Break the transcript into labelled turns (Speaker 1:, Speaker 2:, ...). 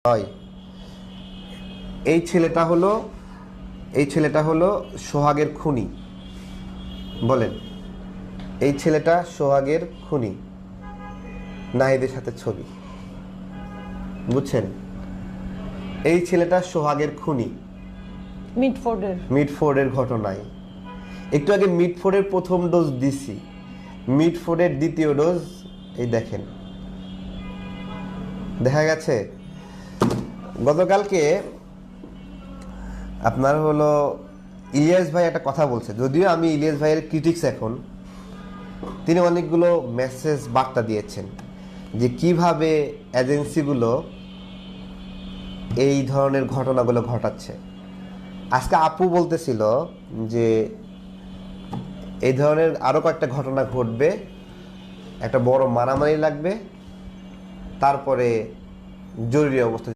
Speaker 1: হয়। এই ছেলেটা হলো সোহাগের খুনি। বলেন, এই ছেলেটা সোহাগের খুনি, নাহিদের সাথে ছবি, বুঝছেন? এই ছেলেটা সোহাগের খুনি মিডফোর্ডের ঘটনায়। একটু আগে মিডফোর্ডের প্রথম ডোজ দিছি, মিডফোর্ডের দ্বিতীয় ডোজ এই দেখেন, দেখা গেছে। গতকালকে আপনার হলো ইলিয়াস ভাই একটা কথা বলছে, যদিও আমি ইলিয়াস ভাইয়ের ক্রিটিক্স এখন, তিনি অনেকগুলো মেসেজ বার্তা দিয়েছেন যে কিভাবে এজেন্সিগুলো এই ধরনের ঘটনাগুলো ঘটাচ্ছে। আজকে আপু বলতেছিল যে এই ধরনের আরও কয়েকটা ঘটনা ঘটবে, একটা বড় মারামারি লাগবে, তারপরে জরুরি অবস্থা